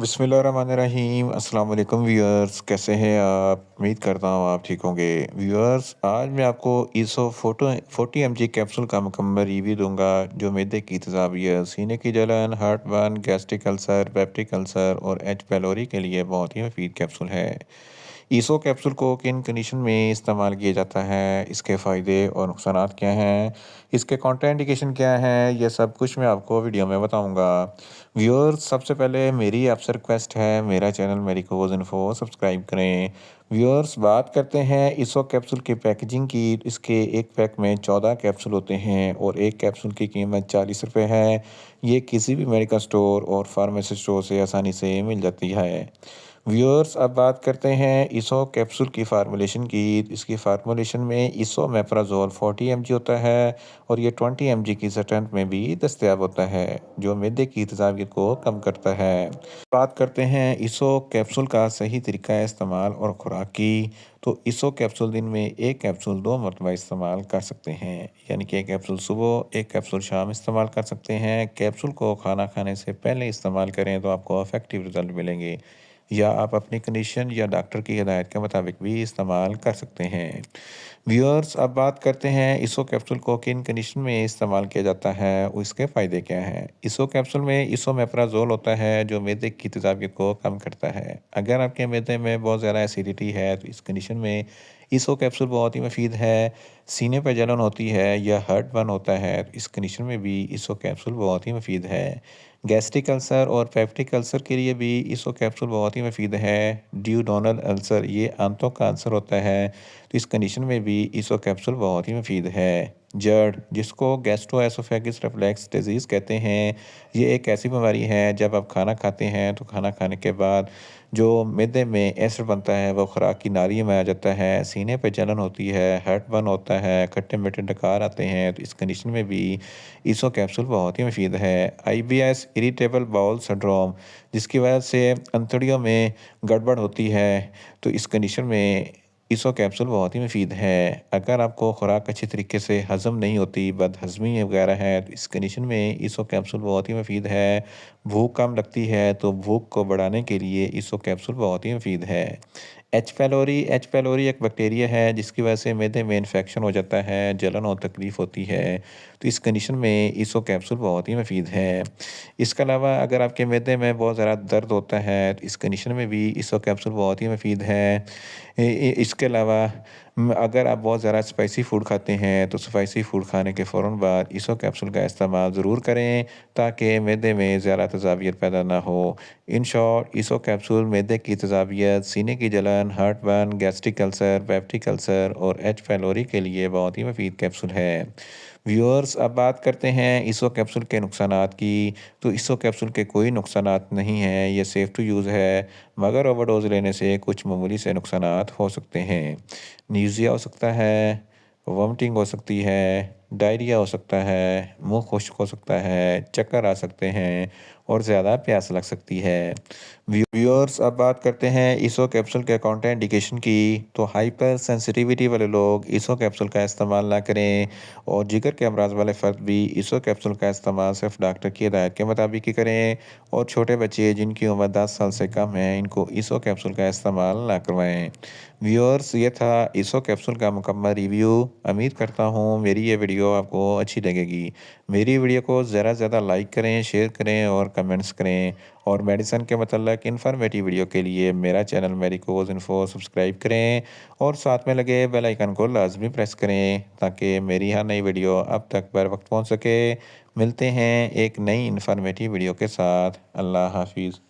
बिस्मिल्लाहिर्रहमानिर्रहीम। अस्सलाम वालेकुम व्यूअर्स, कैसे हैं आप? उम्मीद करता हूँ आप ठीक होंगे। व्यूअर्स, आज मैं आपको ईसो फोटो 40 mg कैप्सूल का मुकम्मल रिव्यू दूंगा जो मैदे की तेज़ाबियत, सीने की जलन, heart burn, gastric ulcer, peptic ulcer और एच पैलोरी के लिए बहुत ही मुफीद कैप्सूल है। ईसो कैप्सूल को किन कंडीशन में इस्तेमाल किया जाता है, इसके फ़ायदे और नुकसानात क्या हैं, इसके कॉन्ट्राइंडिकेशन क्या हैं, ये सब कुछ मैं आपको वीडियो में बताऊंगा। व्यूअर्स, सबसे पहले मेरी आपसे रिक्वेस्ट है, मेरा चैनल मेडिकोज इन्फो सब्सक्राइब करें। व्यूअर्स, बात करते हैं ईसो कैप्सूल की पैकेजिंग की। इसके एक पैक में 14 कैप्सूल होते हैं और एक कैप्सूल की कीमत 40 रुपये है। ये किसी भी मेडिकल स्टोर और फार्मेसी स्टोर से आसानी से मिल जाती है। व्यूअर्स, अब बात करते हैं ईसो कैप्सूल की फार्मूलेशन की। इसकी फार्मूलेशन में इसोमेप्राजोल 40 mg होता है और ये 20 mg की स्ट्रेंथ में भी दस्तयाब होता है, जो मैदे की तेज़ाबियत को कम करता है। बात करते हैं ईसो कैप्सूल का सही तरीका इस्तेमाल और खुराक की। तो ईसो कैप्सूल दिन में एक कैप्सूल 2 मरतबा इस्तेमाल कर सकते हैं, यानी कि एक कैप्सूल सुबह, एक कैप्सूल शाम इस्तेमाल कर सकते हैं। कैप्सूल को खाना खाने से पहले इस्तेमाल करें तो आपको इफेक्टिव रिजल्ट मिलेंगे, या आप अपनी कंडीशन या डॉक्टर की हिदायत के मुताबिक भी इस्तेमाल कर सकते हैं। व्यूअर्स, अब बात करते हैं इसो कैप्सूल को किन कंडीशन में इस्तेमाल किया जाता है और इसके फ़ायदे क्या हैं। इसो कैप्सूल में इसोमेप्राजोल होता है जो मैदे की तेज़ाबियत को कम करता है। अगर आपके मैदे में बहुत ज़्यादा एसिडिटी है तो इस कंडीशन में इसो कैप्सूल बहुत ही मुफीद है। सीने पर जलन होती है या हार्ट बर्न होता है तो इस कंडीशन में भी इसो कैप्सूल बहुत ही मुफीद है। गैस्ट्रिक अल्सर और पेप्टिक अल्सर के लिए भी इसो कैप्सूल बहुत ही मुफीद है। ड्यूडोनल अल्सर, ये आंतों का अल्सर होता है तो इस कंडीशन में भी इसो कैप्सूल बहुत ही मुफीद है। जर्ड, जिसको गैस्ट्रोएसोफेगस रिफ्लक्स डिजीज़ कहते हैं, ये एक ऐसी बीमारी है जब आप खाना खाते हैं तो खाना खाने के बाद जो मैदे में एसिड बनता है वो खुराक की नालियों में आ जाता है, सीने पे जलन होती है, हार्ट बर्न होता है, खट्टे मीठे डकार आते हैं तो इस कंडीशन में भी ईसो कैप्सूल बहुत ही मुफीद है। आईबीएस, इरिटेबल बाउल सिंड्रोम, जिसकी वजह से अंतड़ियों में गड़बड़ होती है तो इस कंडीशन में ईसो कैप्सूल बहुत ही मुफीद है। अगर आपको खुराक अच्छी तरीके से हज़म नहीं होती, बदहज़मी वगैरह है तो इस कंडीशन में ईसो कैप्सूल बहुत ही मुफीद है। भूख कम लगती है तो भूख को बढ़ाने के लिए ईसो कैप्सूल बहुत ही मुफीद है। एच पैलोरी एक बैक्टीरिया है जिसकी वजह से मैदे में इन्फेक्शन हो जाता है, जलन और तकलीफ होती है तो इस कंडीशन में ईसो कैप्सूल बहुत ही मुफीद है। इसके अलावा अगर आपके मैदे में बहुत ज़्यादा दर्द होता है तो इस कंडीशन में भी ईसो कैप्सूल बहुत ही मुफीद है। इसके अलावा अगर आप बहुत ज़्यादा स्पाइसी फ़ूड खाते हैं तो स्पाइसी फ़ूड खाने के फ़ौरन बाद ईसो कैप्सूल का इस्तेमाल ज़रूर करें ताकि मैदे में ज़्यादा तेज़ाबियत पैदा ना हो। इन शॉर्ट, ईसो कैप्सूल मैदे की तेज़ाबियत, सीने की जलन, heart burn, gastric ulcer, peptic ulcer और एच पैलोरी के लिए बहुत ही मुफीद कैप्सूल है। व्यूअर्स, अब बात करते हैं ईसो कैप्सूल के नुकसानात की। तो ईसो कैप्सूल के कोई नुकसानात नहीं हैं, ये सेफ़ टू यूज़ है, मगर ओवरडोज़ लेने से कुछ मामूली से नुकसानात हो सकते हैं। नीज़िया हो सकता है, वोमिटिंग हो सकती है, डायरिया हो सकता है, मुँह खुश्क हो सकता है, चक्कर आ सकते हैं और ज़्यादा प्यास लग सकती है। व्यूअर्स, अब बात करते हैं ईसो कैप्सूल के कॉन्ट्राइंडिकेशन की। तो हाइपर सेंसिटिविटी वाले लोग ईसो कैप्सूल का इस्तेमाल ना करें और जिगर के अमराज वाले फ़र्द भी ईसो कैप्सूल का इस्तेमाल सिर्फ डॉक्टर की हिदायत के मुताबिक ही करें और छोटे बच्चे जिनकी उम्र 10 साल से कम है इनको ईसो कैप्सूल का इस्तेमाल ना करवाएं। व्यूअर्स, ये था ईसो कैप्सूल का मुकम्मल रिव्यू। उम्मीद करता हूँ मेरी ये वीडियो आपको अच्छी लगेगी। मेरी वीडियो को ज़्यादा से ज़्यादा लाइक करें, शेयर करें और कमेंट्स करें। और मेडिसिन के मतलब इन्फॉर्मेटिव वीडियो के लिए मेरा चैनल मेडिकोज इन्फो सब्सक्राइब करें और साथ में लगे बेल आइकन को लाजमी प्रेस करें ताकि मेरी हर नई वीडियो अब तक बर वक्त पहुंच सके। मिलते हैं एक नई इन्फॉर्मेटिव वीडियो के साथ। अल्लाह हाफिज़।